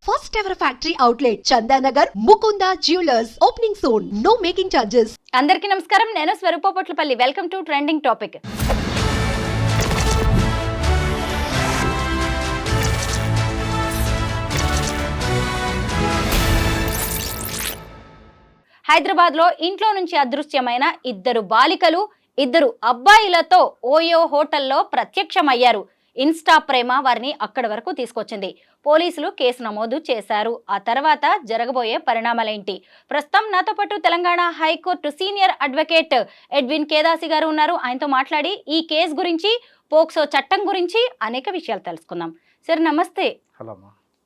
First ever factory outlet, Chandanagar, Mukunda Jewelers. Opening soon. No making charges. అందరికీ నమస్కారం. నేను Swaroopa Potlapalli. Welcome to trending topic. హైదరాబాద్లో ఇంట్లో నుంచి అదృశ్యమైన ఇద్దరు బాలికలు, ఇద్దరు అబ్బాయిలతో ఓయో హోటల్లో ప్రత్యక్షమయ్యారు. ఇన్స్టా ప్రేమ వారిని అక్కడి వరకు తీసుకొచ్చింది. పోలీసులు కేసు నమోదు చేశారు. ఆ తర్వాత జరగబోయే పరిణామాలేంటి? ప్రస్తుతం నాతో పాటు Telangana high court senior advocate Edwin Kedasi garu ఉన్నారు. ఆయనతో మాట్లాడి ఈ కేసు గురించి, పోక్సో చట్టం గురించి అనేక విషయాలు తెలుసుకుందాం. సార్ నమస్తే.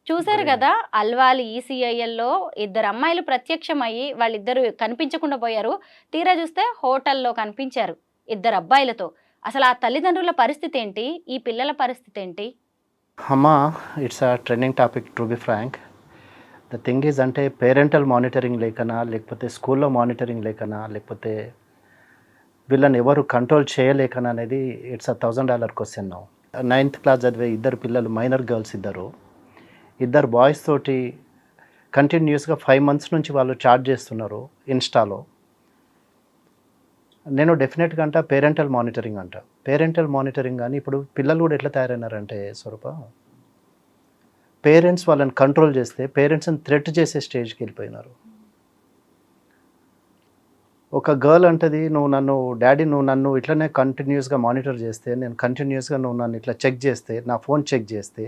చూశారు కదా, అల్వాల్ ఈసీఐఎల్లో ఇద్దరు అమ్మాయిలు ప్రత్యక్షమయ్యి వాళ్ళిద్దరు కనిపించకుండా పోయారు. తీరా చూస్తే హోటల్లో కనిపించారు ఇద్దరు అబ్బాయిలతో. అసలు ఆ తల్లిదండ్రుల పరిస్థితి ఏంటి, ఈ పిల్లల పరిస్థితి ఏంటి? అమ్మా, it's a trending topic to be frank. The thing is, అంటే పేరెంటల్ మానిటరింగ్ లేకనా, లేకపోతే స్కూల్లో మానిటరింగ్ లేకనా, లేకపోతే వీళ్ళని ఎవరు కంట్రోల్ చేయలేకనా అనేది ఇట్స్ $1,000 క్వశ్చన్. 9th క్లాస్ చదివే ఇద్దరు పిల్లలు, మైనర్ గర్ల్స్ ఇద్దరు బాయ్స్ తోటి కంటిన్యూస్గా 5 months నుంచి వాళ్ళు చాట్ చేస్తున్నారు ఇన్స్టాలో. నేను డెఫినెట్గా అంట పేరెంటల్ మానిటరింగ్ కానీ ఇప్పుడు పిల్లలు కూడా ఎట్లా తయారైనారంటే స్వరూప, పేరెంట్స్ వాళ్ళని కంట్రోల్ చేస్తే పేరెంట్స్ని థ్రెట్ చేసే స్టేజ్కి వెళ్ళిపోయినారు. ఒక గర్ల్ అంటది, నువ్వు నన్ను ఇట్లనే కంటిన్యూస్గా మానిటర్ చేస్తే, నేను కంటిన్యూస్గా నువ్వు నన్ను ఇట్లా చెక్ చేస్తే, నా ఫోన్ చెక్ చేస్తే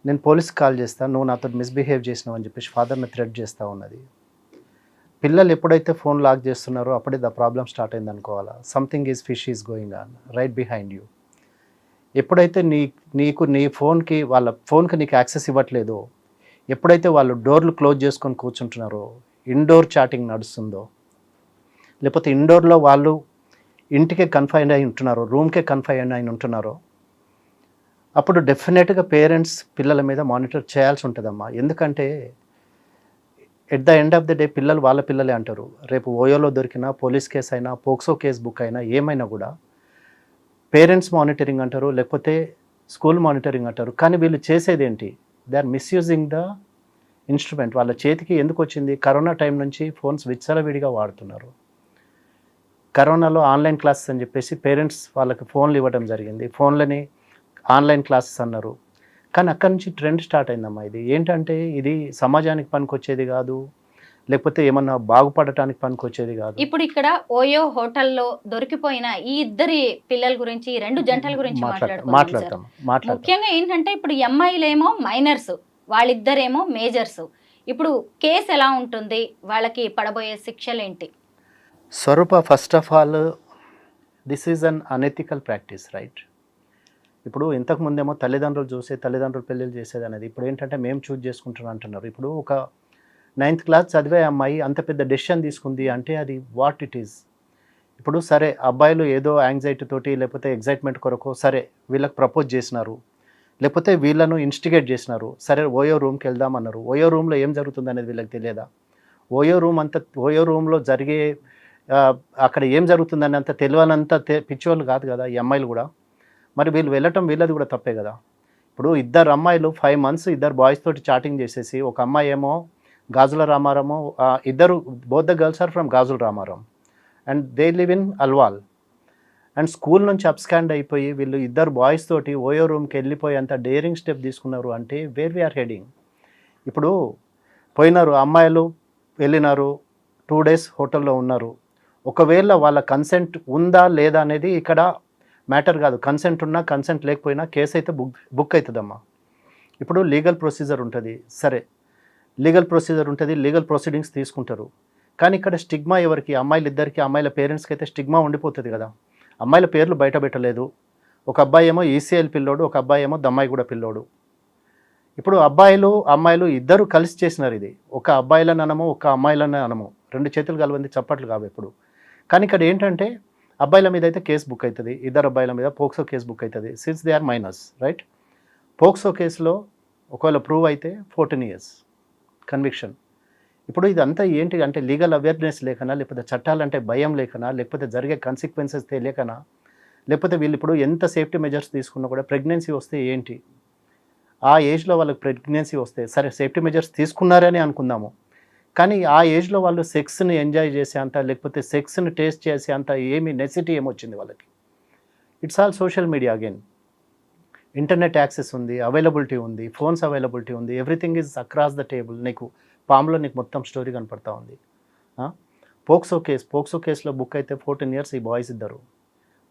నేను పోలీస్కి కాల్ చేస్తాను, నువ్వు నాతో మిస్బిహేవ్ చేసినావు అని చెప్పేసి ఫాదర్ని థ్రెట్ చేస్తూ ఉన్నది. పిల్లలు ఎప్పుడైతే ఫోన్ లాక్ చేస్తున్నారో అప్పుడే ద ప్రాబ్లం స్టార్ట్ అయింది అనుకోవాలా. Something is fish is going on right behind you. ఎప్పుడైతే నీ ఫోన్కి, వాళ్ళ ఫోన్కి నీకు యాక్సెస్ ఇవ్వట్లేదో, ఎప్పుడైతే వాళ్ళు డోర్లు క్లోజ్ చేసుకొని కూర్చుంటున్నారో, ఇండోర్ చాటింగ్ నడుస్తుందో, లేకపోతే ఇండోర్లో వాళ్ళు ఇంటికే కన్ఫైన్ అయి ఉంటున్నారో, రూమ్కే కన్ఫైన్ అయి ఉంటున్నారో, అప్పుడు డెఫినెట్గా పేరెంట్స్ పిల్లల మీద మానిటర్ చేయాల్సి ఉంటుందమ్మా. ఎందుకంటే at the end of the day పిల్లలు వాళ్ళ పిల్లలే అంటారు. రేపు ఓయోలో దొరికినా, పోలీస్ కేసు అయినా, పోక్సో కేసు బుక్ అయినా, ఏమైనా కూడా పేరెంట్స్ మానిటరింగ్ అంటారు, లేకపోతే స్కూల్ మానిటరింగ్ అంటారు. కానీ వీళ్ళు చేసేది ఏంటి? They are misusing the instrument. వాళ్ళ చేతికి ఎందుకు వచ్చింది? కరోనా టైం నుంచి ఫోన్స్ విచ్చలవిడిగా వాడుతున్నారు. కరోనాలో ఆన్లైన్ క్లాసెస్ అని చెప్పేసి పేరెంట్స్ వాళ్ళకి ఫోన్లు ఇవ్వడం జరిగింది. ఫోన్లని ఆన్లైన్ క్లాసెస్ అన్నారు. కానీ అక్కడి నుంచి ట్రెండ్ స్టార్ట్ అయిందమ్మా. ఇది ఏంటంటే, ఇది సమాజానికి పనికొచ్చేది కాదు, లేకపోతే ఏమన్నా బాగుపడటానికి పనికొచ్చేది కాదు. ఇప్పుడు ఇక్కడ ఓయో హోటల్లో దొరికిపోయిన ఈ ఇద్దరి పిల్లల గురించి, ఈ రెండు జంటల గురించి మాట్లాడతాం. ముఖ్యంగా ఏంటంటే, ఇప్పుడు అమ్మాయిలేమో మైనర్స్, వాళ్ళిద్దరేమో మేజర్స్. ఇప్పుడు కేసు ఎలా ఉంటుంది, వాళ్ళకి పడబోయే శిక్షలు ఏంటి? Swaroopa, first of all this is un unethical practice, right? ఇప్పుడు ఇంతకుముందేమో తల్లిదండ్రులు పెళ్ళిళ్ళు చేసేది అనేది, ఇప్పుడు ఏంటంటే మేము చూజ్ చేసుకుంటున్నాం అంటున్నారు. ఇప్పుడు ఒక 9th క్లాస్ చదివే అమ్మాయి అంత పెద్ద డెసిషన్ తీసుకుంది అంటే అది వాట్ ఇట్ ఈజ్. ఇప్పుడు సరే, అబ్బాయిలు ఏదో యాంగ్జైటీ తోటి, లేకపోతే ఎగ్జైట్మెంట్ కొరకు సరే వీళ్ళకి ప్రపోజ్ చేసినారు, లేకపోతే వీళ్ళను ఇన్స్టిగేట్ చేసినారు. సరే ఓయో రూమ్కి వెళ్దామన్నారు. ఓయో రూమ్లో ఏం జరుగుతుంది అనేది వీళ్ళకి తెలియదా? ఓయో రూమ్లో జరిగే అక్కడ ఏం జరుగుతుందని అంత తెలియనంత పిచ్చోళ్ళు కాదు కదా ఈ అమ్మాయిలు కూడా. మరి వీళ్ళు వెళ్ళటం వీళ్ళది కూడా తప్పే కదా. ఇప్పుడు ఇద్దరు అమ్మాయిలు 5 months ఇద్దరు బాయ్స్ తోటి చాటింగ్ చేసేసి, ఒక అమ్మాయి ఏమో గాజుల రామారాము, ఇద్దరు both the girls are from Gajularamaram and they live in Alwal. And school నుంచి అప్స్కాండ్ అయిపోయి వీళ్ళు ఇద్దరు బాయ్స్ తోటి ఓయో రూమ్కి వెళ్ళిపోయి అంత డేరింగ్ స్టెప్ తీసుకున్నారు అంటే వేర్ వీఆర్ హెడింగ్. ఇప్పుడు పోయినారు అమ్మాయిలు, వెళ్ళినారు, 2 days హోటల్లో ఉన్నారు. ఒకవేళ వాళ్ళ కన్సెంట్ ఉందా లేదా అనేది ఇక్కడ మ్యాటర్ కాదు. కన్సెంట్ ఉన్నా కన్సెంట్ లేకపోయినా కేసు అయితే బుక్ అవుతుందమ్మా. ఇప్పుడు లీగల్ ప్రొసీజర్ ఉంటుంది. సరే, లీగల్ ప్రొసీడింగ్స్ తీసుకుంటారు. కానీ ఇక్కడ స్టిగ్మా ఎవరికి? అమ్మాయిలిద్దరికి, అమ్మాయిల పేరెంట్స్కి అయితే స్టిగ్మా ఉండిపోతుంది కదా. అమ్మాయిల పేర్లు బయట పెట్టలేదు. ఒక అబ్బాయి ఏమో ఈసీఎల్ పిల్లోడు, ఒక అబ్బాయి ఏమో దమ్మాయిగూడ పిల్లోడు. ఇప్పుడు అమ్మాయిలు ఇద్దరు కలిసి చేసినారు ఇది. ఒక అబ్బాయిలను అనము, ఒక అమ్మాయిలను అనము, 2 చేతులు కలవంది చప్పట్లు కావు ఎప్పుడు. కానీ ఇక్కడ ఏంటంటే, అబ్బాయిల మీద అయితే కేసు బుక్ అవుతుంది, ఇద్దరు అబ్బాయిల మీద పోక్సో కేసు బుక్ అవుతుంది, since they are minors, right? POCSO కేసులో ఒకవేళ ప్రూవ్ అయితే 14 years కన్విక్షన్. ఇప్పుడు ఇదంతా ఏంటి అంటే లీగల్ అవేర్నెస్ లేకనా, లేకపోతే చట్టాలంటే భయం లేకనా, లేకపోతే జరిగే కాన్సిక్వెన్సెస్ తెలియకనా, లేకపోతే వీళ్ళు ఇప్పుడు ఎంత సేఫ్టీ మెజర్స్ తీసుకున్నా కూడా ప్రెగ్నెన్సీ వస్తే ఏంటి, ఆ ఏజ్లో వాళ్ళకి ప్రెగ్నెన్సీ వస్తే సరే సేఫ్టీ మెజర్స్ తీసుకున్నారని అనుకుందాము, కానీ ఆ ఏజ్లో వాళ్ళు సెక్స్ని ఎంజాయ్ చేసే అంత, లేకపోతే సెక్స్ని టేస్ట్ చేసే అంత ఏమి నెసిటీ ఏమొచ్చింది వాళ్ళకి? It's all social media again. Internet access ఉంది, అవైలబిలిటీ ఉంది, ఫోన్స్ అవైలబిలిటీ ఉంది, everything is across the table. నీకు పామ్లో నీకు మొత్తం స్టోరీ కనపడతా ఉంది. పోక్సో కేసులో బుక్ అయితే 14 years ఈ బాయ్స్ ఇద్దరు,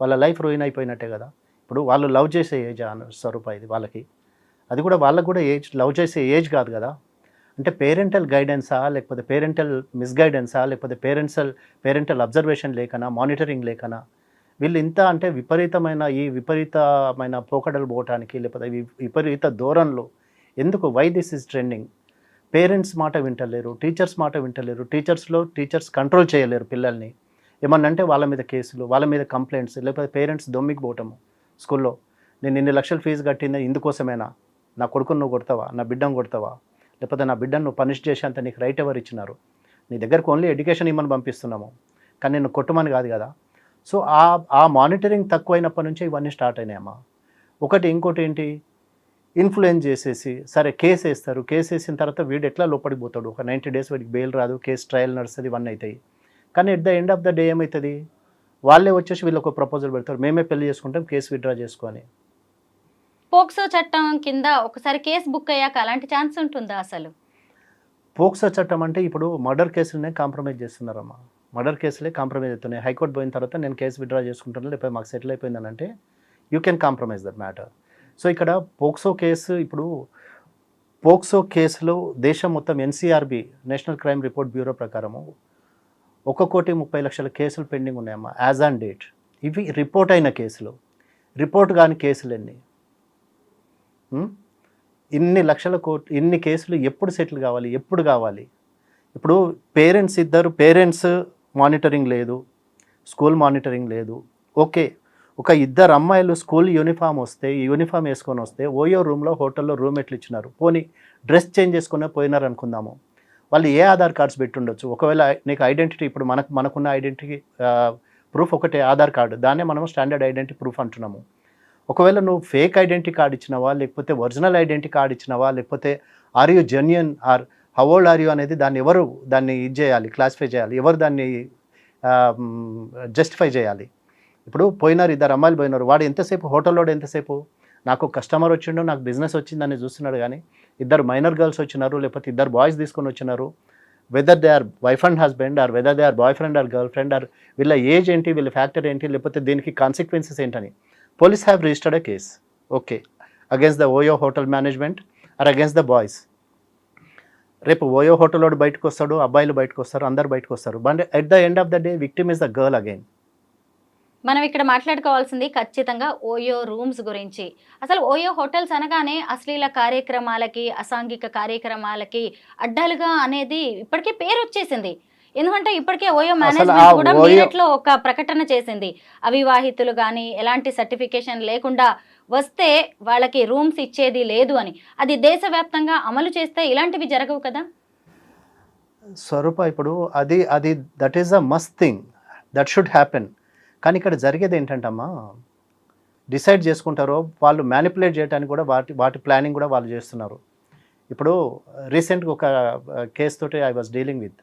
వాళ్ళ లైఫ్ రూయిన్ అయిపోయినట్టే కదా. ఇప్పుడు వాళ్ళు లవ్ చేసే ఏజ్ స్వరూప ఇది వాళ్ళకి, అది కూడా వాళ్ళకు కూడా ఏజ్ లవ్ చేసే ఏజ్ కాదు కదా. అంటే పేరెంటల్ గైడెన్సా, లేకపోతే పేరెంటల్ మిస్గైడెన్సా, లేకపోతే పేరెంటల్ అబ్జర్వేషన్ లేకనా, మానిటరింగ్ లేకనా వీళ్ళు ఇంత అంటే విపరీతమైన పోకడలు పోవటానికి, లేకపోతే విపరీత ధోరణులు ఎందుకు? Why this is trending? Parents మాట వింటలేరు, టీచర్స్ మాట వింటలేరు, టీచర్స్ కంట్రోల్ చేయలేరు పిల్లల్ని. ఏమన్నంటే వాళ్ళ మీద కేసులు, వాళ్ళ మీద కంప్లైంట్స్, లేకపోతే పేరెంట్స్ దొమ్మికి పోవటము స్కూల్లో. నేను ఇన్ని లక్షలు ఫీజు కట్టింది ఇందుకోసమేనా? నా కొడుకును నువ్వు కొడతావా? నా బిడ్డను కొడతావా? లేకపోతే నా బిడ్డను నువ్వు పనిష్ చేసి అంత నీకు రైట్ ఎవరు ఇచ్చినారు? నీ దగ్గరకు ఓన్లీ ఎడ్యుకేషన్ ఇమ్మని పంపిస్తున్నాము, కానీ నేను కొట్టమని కాదు కదా. సో ఆ మానిటరింగ్ తక్కువైనప్పటి నుంచే ఇవన్నీ స్టార్ట్ అయినాయమ్మా. ఇంకోటి ఏంటి, ఇన్ఫ్లుయెన్స్ చేసేసి సరే కేసు వేస్తారు, కేసు వేసిన తర్వాత వీడు ఎట్లా లోపలికి పోతాడు, ఒక 90 days వాడికి బెయిల్ రాదు, కేసు ట్రయల్ నడుస్తుంది, ఇవన్నీ అవుతాయి. కానీ at the end of the day ఏమవుతుంది? వాళ్ళే వచ్చేసి వీళ్ళకి ఒక ప్రపోజల్ పెడతారు, మేమే పెళ్లి చేసుకుంటాం, కేసు విత్డ్రా చేసుకొని. పోక్సో చట్టం కింద ఒకసారి కేసు బుక్ అయ్యాక అలాంటి ఛాన్స్ ఉంటుందా అసలు? పోక్సో చట్టం అంటే ఇప్పుడు మర్డర్ కేసులనే కాంప్రమైజ్ చేస్తున్నారమ్మా. మర్డర్ కేసులే కాంప్రమైజ్ అవుతున్నాయి. హైకోర్టు పోయిన తర్వాత నేను కేసు విత్డ్రా చేసుకుంటాను, లేకపోతే మాకు సెటిల్ అయిపోయిందని అంటే you can compromise that matter. So ఇక్కడ పోక్సో కేసులో దేశం మొత్తం NCRB national crime report bureau ప్రకారము 1,30,00,000 కేసులు పెండింగ్ ఉన్నాయమ్మా యాజ్ ఆన్ డేట్. ఇవి రిపోర్ట్ అయిన కేసులు. రిపోర్ట్ కాని కేసులు ఎన్ని? ఇన్ని కేసులు ఎప్పుడు సెటిల్ కావాలి, ఎప్పుడు కావాలి? ఇప్పుడు పేరెంట్స్ మానిటరింగ్ లేదు, స్కూల్ మానిటరింగ్ లేదు. ఓకే, ఒక ఇద్దరు అమ్మాయిలు స్కూల్ యూనిఫామ్ వేసుకొని వస్తే ఓయో రూమ్లో హోటల్లో రూమ్మేట్లు ఇచ్చినారు, పోనీ డ్రెస్ చేంజ్ చేసుకునే పోయినారు అనుకుందాము. వాళ్ళు ఏ ఆధార్ కార్డ్స్ పెట్టుండొచ్చు? ఒకవేళ నీకు ఐడెంటిటీ, ఇప్పుడు మనకున్న ఐడెంటిటీ ప్రూఫ్ ఒకటే ఆధార్ కార్డు, దాన్నే మనం స్టాండర్డ్ ఐడెంటిటీ ప్రూఫ్ అంటున్నాము. ఒకవేళ నువ్వు ఫేక్ ఐడెంటిటీ కార్డ్ ఇచ్చినావా, లేకపోతే ఒరిజినల్ ఐడెంటిటీ కార్డ్ ఇచ్చినావా, లేకపోతే are you genuine or how old are you అనేది దాన్ని ఇది చేయాలి, క్లాసిఫై చేయాలి, ఎవరు దాన్ని జస్టిఫై చేయాలి. ఇప్పుడు పోయినారు, ఇద్దరు అమ్మాయిలు పోయినారు, వాడు ఎంతసేపు నాకు కస్టమర్ వచ్చిండు, నాకు బిజినెస్ వచ్చిందని చూస్తున్నాడు, కానీ ఇద్దరు మైనర్ గర్ల్స్ వచ్చినారు, లేకపోతే ఇద్దరు బాయ్స్ తీసుకొని వచ్చినారు, whether they are wife and husband or whether they are boy friend or girl friend or వీళ్ళ ఏజ్ ఏంటి, వీళ్ళ ఫ్యాక్టర్ ఏంటి, లేకపోతే దీనికి కాన్సిక్వెన్సెస్ ఏంటని police have registered a case, okay, against the OYO hotel management or against the boys. రేపు OYO hotel వాడు బయటకు వస్తాడు, అబ్బాయిలు బయటకు వస్తారు, అందరు బయటకు వస్తారు, but at the end of the day victim is the girl again. మనం ఇక్కడ మాట్లాడుకోవాల్సింది ఖచ్చితంగా ఓయో రూమ్స్ గురించి. అసలు ఓయో హోటల్స్ అనగానే అశ్లీల కార్యక్రమాలకి, అసాంఘిక కార్యక్రమాలకి అడ్డాలుగా అనేది ఇప్పటికే పేరు వచ్చేసింది. ఎందుకంటే ఇప్పటికే ఓయో మేనేజ్మెంట్ కూడా మీరట్లో ఒక ప్రకటన చేసింది, అవివాహితులు కానీ ఎలాంటి సర్టిఫికేషన్ లేకుండా వస్తే వాళ్ళకి రూమ్స్ ఇచ్చేది లేదు అని. అది దేశవ్యాప్తంగా అమలు చేస్తే ఇలాంటివి జరగవు కదా స్వరూప. ఇప్పుడు అది that is a must thing that should happen. కానీ ఇక్కడ జరిగేది ఏంటంటమ్మా, డిసైడ్ చేసుకుంటారో వాళ్ళు మ్యానిపులేట్ చేయడానికి కూడా వాటి ప్లానింగ్ కూడా వాళ్ళు చేస్తున్నారు. ఇప్పుడు రీసెంట్గా ఒక కేసు తోటి ఐ వాజ్ డీలింగ్ విత్.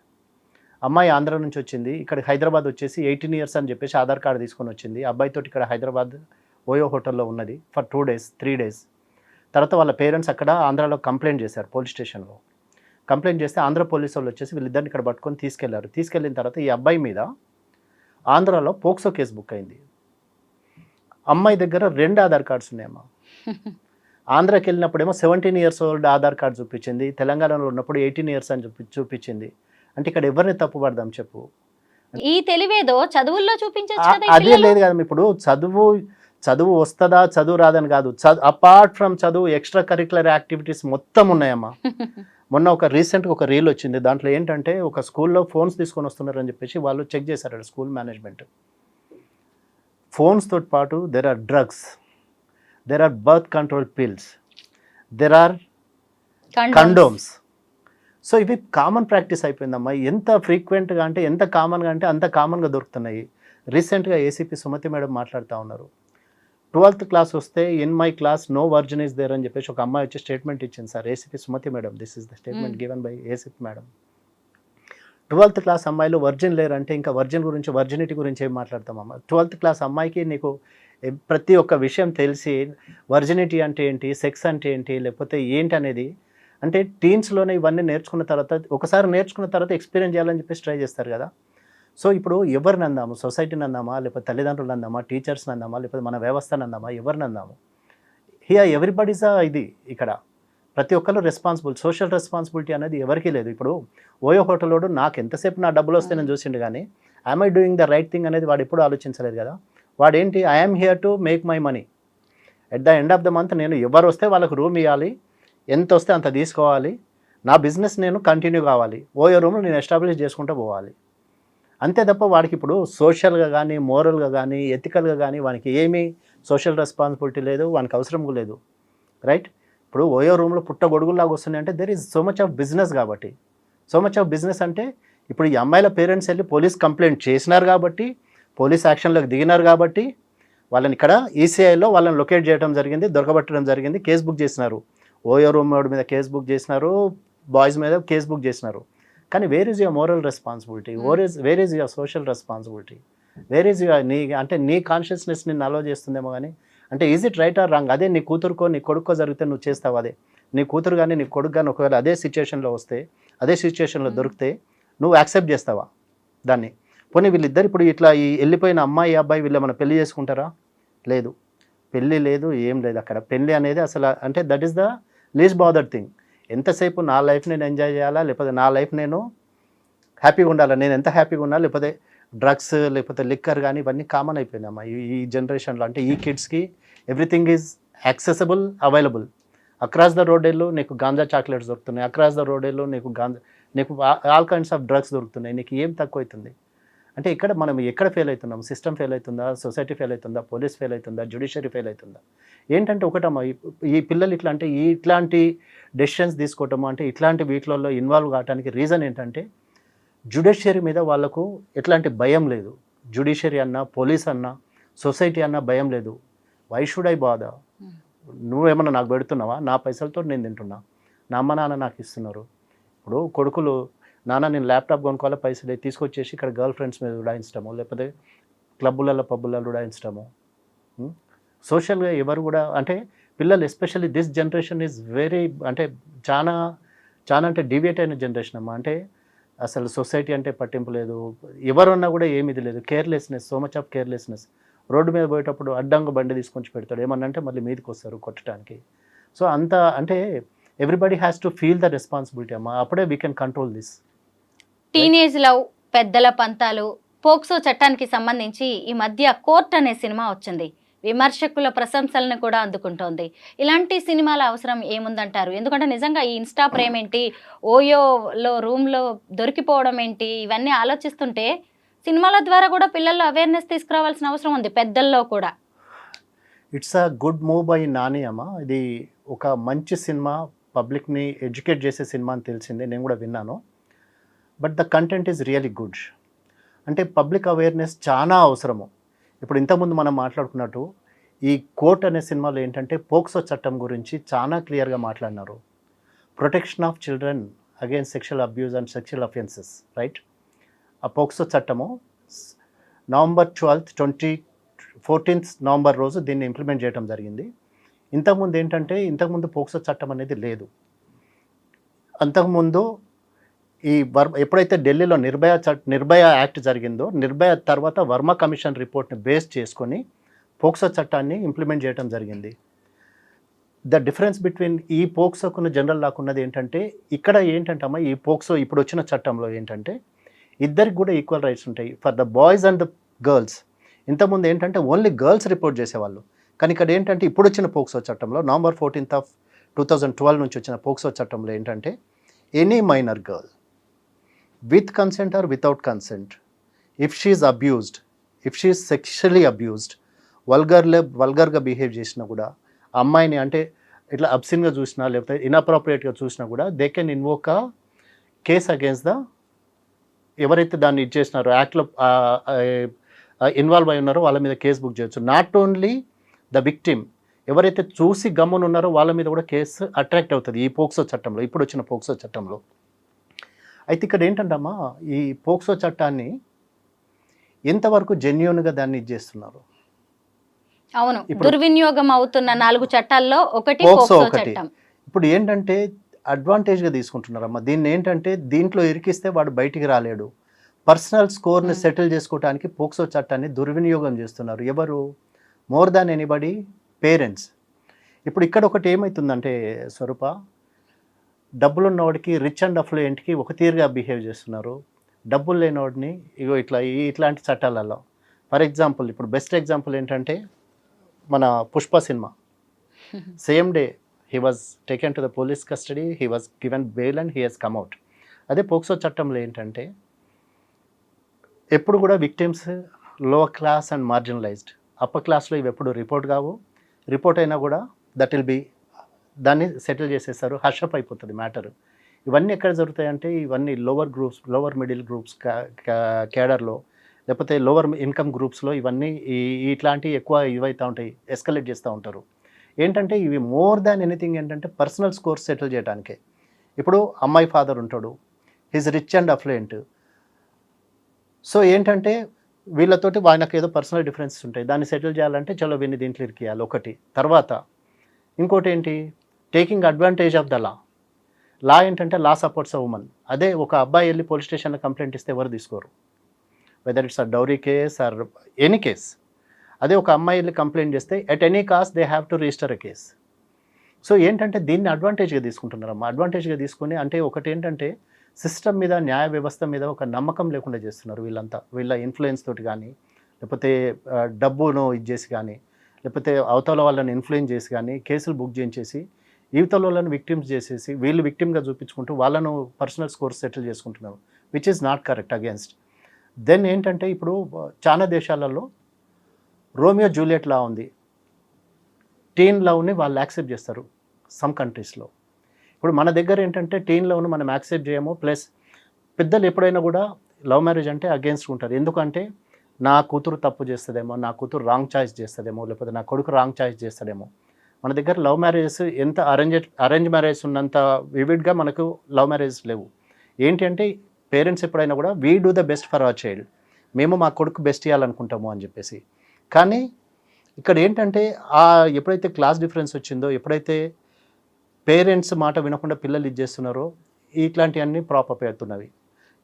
అమ్మాయి ఆంధ్ర నుంచి వచ్చింది, ఇక్కడ హైదరాబాద్ వచ్చేసి 18 years అని చెప్పేసి ఆధార్ కార్డు తీసుకొని వచ్చింది. అబ్బాయితో ఇక్కడ హైదరాబాద్ ఓయో హోటల్లో ఉన్నది ఫర్ 2 days 3 days. తర్వాత వాళ్ళ పేరెంట్స్ అక్కడ ఆంధ్రాలో కంప్లైంట్ చేశారు, పోలీస్ స్టేషన్లో కంప్లైంట్ చేస్తే ఆంధ్ర పోలీసు వాళ్ళు వచ్చేసి వీళ్ళిద్దరిని ఇక్కడ పట్టుకొని తీసుకెళ్లారు. తీసుకెళ్ళిన తర్వాత ఈ అబ్బాయి మీద ఆంధ్రాలో పోక్సో కేసు బుక్ అయింది. అమ్మాయి దగ్గర 2 ఆధార్ కార్డ్స్ ఉన్నాయమ్మా. ఆంధ్రాకి వెళ్ళినప్పుడేమో 17 years old ఆధార్ కార్డు చూపించింది, తెలంగాణలో ఉన్నప్పుడు 18 years అని చూపించింది. అంటే ఇక్కడ ఎవరిని తప్పు పడదాం చెప్పు? ఈ తెలివేదో చదువుల్లో చూపించచ్చు. అదే లేదు కదా. ఇప్పుడు చదువు వస్తుందా, చదువు రాదని కాదు, అపార్ట్ ఫ్రమ్ చదువు ఎక్స్ట్రా కరిక్యులర్ యాక్టివిటీస్ మొత్తం ఉన్నాయమ్మా. మొన్న రీసెంట్గా ఒక రీల్ వచ్చింది, దాంట్లో ఏంటంటే ఒక స్కూల్లో ఫోన్స్ తీసుకొని వస్తున్నారని చెప్పేసి వాళ్ళు చెక్ చేశారు స్కూల్ మేనేజ్మెంట్. ఫోన్స్ తోటి పాటు there are drugs, there are birth control pills, there are condoms. So ఇవి కామన్ ప్రాక్టీస్ అయిపోయిందమ్మా. ఎంత ఫ్రీక్వెంట్గా అంటే ఎంత కామన్గా అంటే అంత కామన్గా దొరుకుతున్నాయి. రీసెంట్గా ఏసీపీ సుమతి మేడం మాట్లాడుతూ ఉన్నారు, 12th క్లాస్ వస్తే in my class no virgin is there అని చెప్పేసి ఒక అమ్మాయి వచ్చి స్టేట్మెంట్ ఇచ్చింది sir, ACP Sumathi madam. This is the statement given by ACP madam. 12th class అమ్మాయిలు వర్జిన్ లేరంటే ఇంకా వర్జిన్ గురించి, వర్జినిటీ గురించి ఏం మాట్లాడతాం అమ్మ? 12th క్లాస్ అమ్మాయికి నీకు ప్రతి ఒక్క విషయం తెలిసి వర్జినిటీ అంటే ఏంటి, సెక్స్ అంటే ఏంటి, లేకపోతే ఏంటి అనేది, అంటే టీన్స్లోనే ఇవన్నీ నేర్చుకున్న తర్వాత, ఒకసారి నేర్చుకున్న తర్వాత ఎక్స్పీరియన్స్ చేయాలని చెప్పేసి ట్రై చేస్తారు కదా. సో ఇప్పుడు ఎవరిని అందాము? సొసైటీని అందామా, లేకపోతే తల్లిదండ్రులు అందామా, టీచర్స్ని అందామా, లేకపోతే మన వ్యవస్థను అందామా, ఎవరిని అందాము? హియర్ ఎవ్రీబడీస్ ఇది. ఇక్కడ ప్రతి ఒక్కరు రెస్పాన్సిబుల్. సోషల్ రెస్పాన్సిబిలిటీ అనేది ఎవరికీ లేదు. ఇప్పుడు ఓయో హోటలోడు నాకు ఎంతసేపు నా డబ్బులు వస్తే నేను చూసిండు, కానీ I'm I doing the right thing అనేది వాడు ఎప్పుడు ఆలోచించలేదు కదా. వాడేంటి, I'm here to make my money. At the end of the month నేను ఎవరు వస్తే వాళ్ళకు రూమ్ ఇవ్వాలి, ఎంత వస్తే అంత తీసుకోవాలి, నా బిజినెస్ నేను కంటిన్యూ కావాలి, ఓయో రూమ్లో నేను ఎస్టాబ్లిష్ చేసుకుంటూ పోవాలి. అంతే తప్ప వాడికి ఇప్పుడు సోషల్గా కానీ, మోరల్గా కానీ, ఎథికల్గా కానీ వానికి ఏమీ సోషల్ రెస్పాన్సిబిలిటీ లేదు, వానికి అవసరం లేదు. రైట్? ఇప్పుడు ఓయో రూమ్లో పుట్టగొడుగులాగా వస్తున్నాయి అంటే there is so much of business. కాబట్టి సో మచ్ ఆఫ్ బిజినెస్ అంటే ఇప్పుడు ఈ అమ్మాయిల పేరెంట్స్ వెళ్ళి పోలీస్ కంప్లైంట్ చేసినారు కాబట్టి, పోలీస్ యాక్షన్లోకి దిగినారు కాబట్టి వాళ్ళని ఇక్కడ ఈసీఐలో వాళ్ళని లొకేట్ చేయడం జరిగింది, దొరకబట్టడం జరిగింది, కేసు బుక్ చేసినారు. ఓయో రూమ్ మీద కేసు బుక్ చేసినారు, బాయ్స్ మీద కేసు బుక్ చేసినారు. కానీ where is your moral responsibility, where is your social responsibility, where is your నీ కాన్షియస్నెస్ నిన్ను అలో చేస్తుందేమో. కానీ అంటే is it right are wrong? అదే నీ కూతురుకో నీ కొడుకో జరిగితే నువ్వు చేస్తావు. అదే నీ కూతురు కానీ నీ కొడుకు కానీ ఒకవేళ అదే సిచ్యువేషన్లో వస్తే, అదే సిచ్యువేషన్లో దొరికితే నువ్వు యాక్సెప్ట్ చేస్తావా దాన్ని? పోనీ వీళ్ళిద్దరు ఇప్పుడు ఇట్లా ఈ వెళ్ళిపోయిన అమ్మాయి అబ్బాయి వీళ్ళు ఏమైనా పెళ్లి చేసుకుంటారా? లేదు, పెళ్ళి లేదు, ఏం లేదు అక్కడ. పెళ్ళి అనేది అసలు అంటే that is the least bothered thing. ఎంతసేపు నా లైఫ్ నేను ఎంజాయ్ చేయాలా, లేకపోతే నా లైఫ్ నేను హ్యాపీగా ఉండాలా, నేను ఎంత హ్యాపీగా ఉన్నా, లేకపోతే డ్రగ్స్ లేకపోతే లిక్కర్ కానీ ఇవన్నీ కామన్ అయిపోయిందమ్మా ఈ జనరేషన్లో. అంటే ఈ కిడ్స్కి everything is accessible, available. Across the road వెళ్ళు నీకు గాంజా చాక్లెట్స్ దొరుకుతున్నాయి, అక్రాస్ ద రోడ్ వెళ్ళు నీకు ఆల్ కైండ్స్ ఆఫ్ డ్రగ్స్ దొరుకుతున్నాయి. నీకు ఏం తక్కువ అవుతుంది? అంటే ఇక్కడ మనం ఎక్కడ ఫెయిల్ అవుతున్నాం? సిస్టమ్ ఫెయిల్ అవుతుందా, సొసైటీ ఫెయిల్ అవుతుందా, పోలీస్ ఫెయిల్ అవుతుందా, జ్యుడిషియరీ ఫెయిల్ అవుతుందా? ఏంటంటే ఒకటమ్మా, ఈ పిల్లలు ఇట్లా అంటే ఇట్లాంటి డెసిషన్స్ తీసుకోవటము, అంటే ఇట్లాంటి వీటిలలో ఇన్వాల్వ్ కావడానికి రీజన్ ఏంటంటే జ్యుడిషియరీ మీద వాళ్ళకు ఎట్లాంటి భయం లేదు. జ్యుడిషియరీ అన్నా, పోలీస్ అన్నా, సొసైటీ అన్నా భయం లేదు. వై షుడ్ ఐ బాధ? నువ్వేమన్నా నాకు పెడుతున్నావా? నా పైసలతో నేను తింటున్నా, నా అమ్మ నాన్న నాకు ఇస్తున్నారు. ఇప్పుడు కొడుకులు, నాన్న నేను ల్యాప్టాప్ కొనుక్కోవాలి, పైసలు తీసుకొచ్చేసి ఇక్కడ గర్ల్ ఫ్రెండ్స్ మీద ఉడాయించడము, లేకపోతే క్లబ్బులలో పబ్బులలో ఉడాయించడము. సోషల్గా ఎవరు కూడా అంటే పిల్లలు especially this generation is very అంటే చాలా అంటే డివియేట్ అయిన జనరేషన్ అమ్మా. అంటే అసలు సొసైటీ అంటే పట్టింపు లేదు, ఎవరున్నా కూడా ఏమిది లేదు. Carelessness, so much of carelessness. Road మీద పోయేటప్పుడు అడ్డంగా బండి తీసుకొని పెడతాడు, ఏమన్నా అంటే మళ్ళీ మీదకి వస్తారు కొట్టడానికి. సో అంత అంటే everybody has to feel the responsibility అమ్మా, అప్పుడే we can control this. Teenage love, పెద్దల పంతాలు, పోక్సో చట్టానికి సంబంధించి ఈ మధ్య కోర్ట్ అనే సినిమా వచ్చింది. విమర్శకుల ప్రశంసలను కూడా అందుకుంటోంది. ఇలాంటి సినిమాల అవసరం ఏముందంటారు? ఎందుకంటే నిజంగా ఈ ఇన్స్టా ప్రేమ్ ఏంటి, ఓయోలో రూమ్లో దొరికిపోవడం ఏంటి, ఇవన్నీ ఆలోచిస్తుంటే సినిమాల ద్వారా కూడా పిల్లల్లో అవేర్నెస్ తీసుకురావాల్సిన అవసరం ఉంది, పెద్దల్లో కూడా. It's a good move by Nani అమ్మ. ఇది ఒక మంచి సినిమా, పబ్లిక్ని ఎడ్యుకేట్ చేసే సినిమా అని తెలిసిందే, నేను కూడా విన్నాను. But the content is really good. అంటే పబ్లిక్ అవేర్నెస్ చాలా అవసరము. ఇప్పుడు ఇంతకుముందు మనం మాట్లాడుకున్నట్టు ఈ కోర్ట్ అనే సినిమాలో ఏంటంటే పోక్సో చట్టం గురించి చాలా క్లియర్గా మాట్లాడినారు. Protection of children against sexual abuse and sexual offences, right? ఆ పోక్సో చట్టము November 12th 2014 నవంబర్ రోజు దీన్ని ఇంప్లిమెంట్ చేయడం జరిగింది. ఇంతకుముందు ఏంటంటే ఇంతకుముందు పోక్సో చట్టం అనేది లేదు. అంతకుముందు ఎప్పుడైతే ఢిల్లీలో నిర్భయ యాక్ట్ జరిగిందో, నిర్భయ తర్వాత వర్మ కమిషన్ రిపోర్ట్ని బేస్ చేసుకొని పోక్సో చట్టాన్ని ఇంప్లిమెంట్ చేయడం జరిగింది. ద డిఫరెన్స్ బిట్వీన్ ఈ పోక్సోకున్న జనరల్ లాకున్నది ఏంటంటే, ఇక్కడ ఏంటంటే అమ్మ, ఈ పోక్సో ఇప్పుడు వచ్చిన చట్టంలో ఏంటంటే ఇద్దరికి కూడా ఈక్వల్ రైట్స్ ఉంటాయి for the boys and the girls. ఇంతకుముందు ఏంటంటే ఓన్లీ గర్ల్స్ రిపోర్ట్ చేసేవాళ్ళు, కానీ ఇక్కడ ఏంటంటే ఇప్పుడు వచ్చిన పోక్సో చట్టంలో November 14th 2012 నుంచి వచ్చిన పోక్సో చట్టంలో ఏంటంటే any minor girl with consent or without consent, if she is abused, if she is sexually abused, వల్గర్గా బిహేవ్ చేసినా కూడా, అమ్మాయిని అంటే ఇట్లా అబ్సిన్గా చూసినా లేకపోతే ఇన్అప్రోప్రియేట్గా చూసినా కూడా, they can invoke a case against the ఎవరైతే దాన్ని ఇచ్చేసినారో, యాక్ట్లో ఇన్వాల్వ్ అయి ఉన్నారో వాళ్ళ మీద కేసు బుక్ చేయొచ్చు. నాట్ ఓన్లీ ద విక్టిమ్ ఎవరైతే చూసి గమ్మున ఉన్నారో వాళ్ళ మీద కూడా కేసు అట్రాక్ట్ అవుతుంది ఈ పోక్సో చట్టంలో, ఇప్పుడు వచ్చిన పోక్సో చట్టంలో. అయితే ఇక్కడ ఏంటంటమ్మా, ఈ పోక్సో చట్టాన్ని ఎంతవరకు జెన్యూన్గా దాన్ని చేస్తున్నారు? అవును, దుర్వినియోగం అవుతున్న 4 చట్టాల్లో ఒకటి పోక్సో పోక్సో ఒకటి. చట్టం. ఇప్పుడు ఏంటంటే అడ్వాంటేజ్గా తీసుకుంటున్నారమ్మా దీన్ని. ఏంటంటే దీంట్లో ఇరికిస్తే వాడు బయటికి రాలేడు, పర్సనల్ స్కోర్ని సెటిల్ చేసుకోవడానికి పోక్సో చట్టాన్ని దుర్వినియోగం చేస్తున్నారు. ఎవరు? More than anybody, parents. ఇప్పుడు ఇక్కడ ఒకటి ఏమవుతుందంటే స్వరూప, డబ్బులు ఉన్నవాడికి, రిచ్ అండ్ అఫ్లూయెంట్కి ఒక తీరుగా బిహేవ్ చేస్తున్నారు, డబ్బులు లేనివాడిని ఇగో ఇట్లాంటి చట్టాలలో. ఫర్ ఎగ్జాంపుల్, ఇప్పుడు బెస్ట్ ఎగ్జాంపుల్ ఏంటంటే మన Pushpa cinema. Same day he was taken to the police custody, he was given bail and he has come out. అదే పోక్సో చట్టంలో ఏంటంటే ఎప్పుడు కూడా victims lower class and marginalised, upper క్లాస్లో ఇవి ఎప్పుడు రిపోర్ట్ కావు, రిపోర్ట్ అయినా కూడా దట్ విల్ బీ దాన్ని సెటిల్ చేసేస్తారు, హర్షప్ అయిపోతుంది మ్యాటర్. ఇవన్నీ ఎక్కడ జరుగుతాయంటే ఇవన్నీ lower groups, lower middle groups క్యాడర్లో, లేకపోతే లోవర్ ఇన్కమ్ గ్రూప్స్లో ఇవన్నీ ఇట్లాంటివి ఎక్కువ ఇవైతూ ఉంటాయి, ఎస్కలేట్ చేస్తూ ఉంటారు. ఏంటంటే ఇవి మోర్ దాన్ ఎనీథింగ్ ఏంటంటే పర్సనల్ స్కోర్స్ సెటిల్ చేయడానికే. ఇప్పుడు అమ్మాయి ఫాదర్ ఉంటాడు, he's rich and affluent. So ఏంటంటే వీళ్ళతోటి ఆయనకు ఏదో పర్సనల్ డిఫరెన్సెస్ ఉంటాయి, దాన్ని సెటిల్ చేయాలంటే చలో వీన్ని దీంట్లో ఇరికియాలి ఒకటి. తర్వాత ఇంకోటి ఏంటి, taking advantage of the law ఏంటంటే లా సపోర్ట్స్ అ ఉమెన్. అదే ఒక అబ్బాయి వెళ్ళి పోలీస్ స్టేషన్లో కంప్లైంట్ ఇస్తే ఎవరు తీసుకోరు, whether it's a dowry case or any case. అదే ఒక అమ్మాయి వెళ్ళి కంప్లైంట్ చేస్తే at any cost they have to register a case. So ఏంటంటే దీన్ని అడ్వాంటేజ్గా తీసుకుంటున్నారమ్మా. అడ్వాంటేజ్గా తీసుకుని అంటే ఒకటి ఏంటంటే సిస్టమ్ మీద, న్యాయ వ్యవస్థ మీద ఒక నమ్మకం లేకుండా చేస్తున్నారు వీళ్ళంతా. వీళ్ళ ఇన్ఫ్లుయెన్స్ తోటి కానీ, లేకపోతే డబ్బును ఇచ్చేసి కానీ, లేకపోతే అవతల వాళ్ళని ఇన్ఫ్లుయెన్స్ చేసి కానీ కేసులు బుక్ చేయించేసి యువతల వాళ్ళని విక్టిమ్స్ చేసేసి వీళ్ళు విక్టిమ్గా చూపించుకుంటూ వాళ్ళను పర్సనల్ స్కోర్స్ సెటిల్ చేసుకుంటున్నారు, which is not correct against. Then ఏంటంటే ఇప్పుడు చాలా దేశాలలో రోమియో జూలియట్ లా ఉంది, టీన్ లవ్ని వాళ్ళు యాక్సెప్ట్ చేస్తారు సమ్ కంట్రీస్లో. ఇప్పుడు మన దగ్గర ఏంటంటే టీన్ లవ్ను మనం యాక్సెప్ట్ చేయము. ప్లస్ పెద్దలు ఎప్పుడైనా కూడా లవ్ మ్యారేజ్ అంటే అగేన్స్ట్ ఉంటారు. ఎందుకంటే నా కూతురు తప్పు చేస్తుందేమో, నా కూతురు రాంగ్ చాయిస్ చేస్తుందేమో, లేకపోతే నా కొడుకు రాంగ్ చాయిస్ చేస్తాడేమో. మన దగ్గర లవ్ మ్యారేజెస్ ఎంత అరేంజ్ మ్యారేజ్ ఉన్నంత వివిడ్గా మనకు లవ్ మ్యారేజెస్ లేవు. ఏంటి అంటే పేరెంట్స్ ఎప్పుడైనా కూడా we do the best for our child, మేము మా కొడుకు బెస్ట్ ఇవ్వాలనుకుంటాము అని చెప్పేసి. కానీ ఇక్కడ ఏంటంటే ఎప్పుడైతే క్లాస్ డిఫరెన్స్ వచ్చిందో, ఎప్పుడైతే పేరెంట్స్ మాట వినకుండా పిల్లలు ఇచ్చేస్తున్నారో ఇట్లాంటివన్నీ ప్రాపప్ అవుతున్నవి.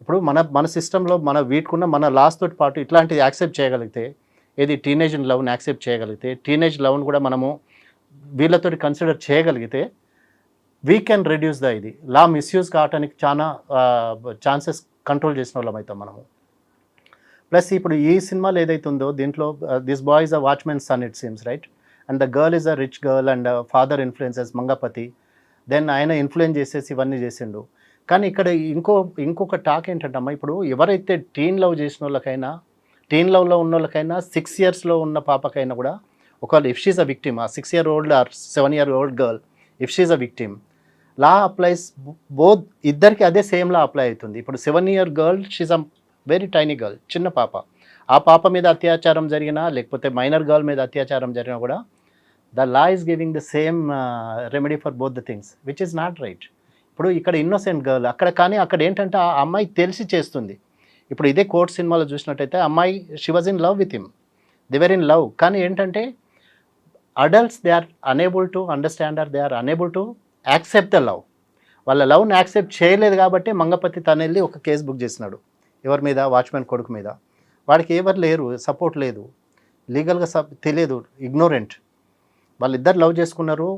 ఇప్పుడు మన సిస్టంలో వీటికున్న మన లాస్ తోటి పాటు ఇట్లాంటిది యాక్సెప్ట్ చేయగలిగితే, ఏది టీనేజ్ లవ్ని యాక్సెప్ట్ చేయగలిగితే, టీనేజ్ లవ్ని కూడా మనము వీళ్ళతో కన్సిడర్ చేయగలిగితే వీ కెన్ రెడ్యూస్ ఇది లా మిస్యూజ్ కావడానికి చాలా ఛాన్సెస్ కంట్రోల్ చేసిన వాళ్ళం అవుతాం మనము. ప్లస్ ఇప్పుడు ఈ సినిమాలో ఏదైతే ఉందో దీంట్లో this boy is a watchman son it seems right, and the girl is a rich girl and father influences Mangapathi. Then ఆయన ఇన్ఫ్లుయెన్స్ చేసేసి ఇవన్నీ చేసిండు. కానీ ఇక్కడ ఇంకొక టాక్ ఏంటంటమ్మా, ఇప్పుడు ఎవరైతే టీన్ లవ్ చేసిన వాళ్ళకైనా, టీన్ లవ్లో ఉన్న వాళ్ళకైనా, 6 yearsలో ఉన్న పాపకైనా కూడా ఒకవేళ ఇఫ్ షీజ్ అ విక్టిమ్, ఆ 6 year old or 7 year old girl if she's a victim, law applies both, ఇద్దరికి అదే సేమ్ లా అప్లై అవుతుంది. ఇప్పుడు 7 year girl she's a very tiny girl, చిన్న పాప, ఆ పాప మీద అత్యాచారం జరిగినా లేకపోతే మైనర్ గర్ల్ మీద అత్యాచారం జరిగినా కూడా the law is giving the same remedy for both the things, which is not right. ఇప్పుడు ఇక్కడ ఇన్నోసెంట్ గర్ల్ కానీ అక్కడ ఏంటంటే ఆ అమ్మాయి తెలిసి చేస్తుంది. ఇప్పుడు ఇదే కోర్ట్ సినిమాలో చూసినట్టయితే అమ్మాయి she was in love with him, they were in love. కానీ ఏంటంటే adults they are unable to understand or they are unable to accept the love. వాళ్ళ లవ్ని యాక్సెప్ట్ చేయలేదు కాబట్టి మంగపతి తను వెళ్ళి ఒక కేసు బుక్ చేసినాడు. ఎవరి మీద? వాచ్మెన్ కొడుకు మీద. వాడికి ఎవరు లేరు, సపోర్ట్ లేదు, లీగల్గా తెలియదు, ఇగ్నోరెంట్. వాళ్ళిద్దరు లవ్ చేసుకున్నారు,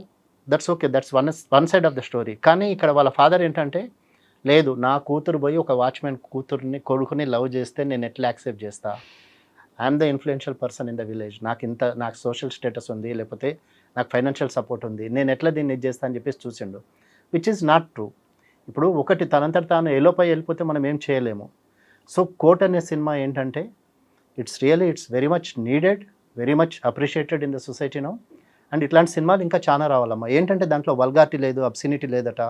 that's okay, that's one side of the story. కానీ ఇక్కడ వాళ్ళ ఫాదర్ ఏంటంటే లేదు, నా కూతురు పోయి ఒక వాచ్మెన్ కొడుకుని లవ్ చేస్తే నేను ఎట్లా యాక్సెప్ట్ చేస్తా, I'm the influential person in the village, నాకు సోషల్ స్టేటస్ ఉంది, లేకపోతే నాకు ఫైనాన్షియల్ సపోర్ట్ ఉంది, నేను ఎట్లా దీన్ని ఇది చేస్తా అని చెప్పేసి చూసిండు, విచ్ ఈజ్ నాట్ ట్రూ. ఇప్పుడు ఒకటి తనంతట తాను ఎలోపై వెళ్ళిపోతే మనం ఏం చేయలేము. సో కోర్ట్ అనే సినిమా ఏంటంటే it's very much needed, very much appreciated in the society now. And ఇట్లాంటి సినిమాలు ఇంకా చాలా రావాలమ్మా. ఏంటంటే దాంట్లో వల్గారిటీ లేదు, అబ్సినిటీ లేదట,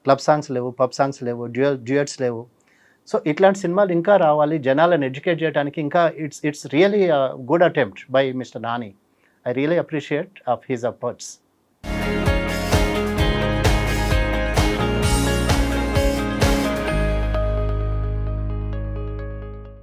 క్లబ్ సాంగ్స్ లేవు, పబ్ సాంగ్స్ లేవు, డ్యూయట్స్ లేవు. సో ఇట్లాంటి సినిమాలు ఇంకా రావాలి, జనాలను ఎడ్యుకేట్ చేయడానికి. ఇంకా it's really good attempt by mister Nani I really appreciate of his efforts.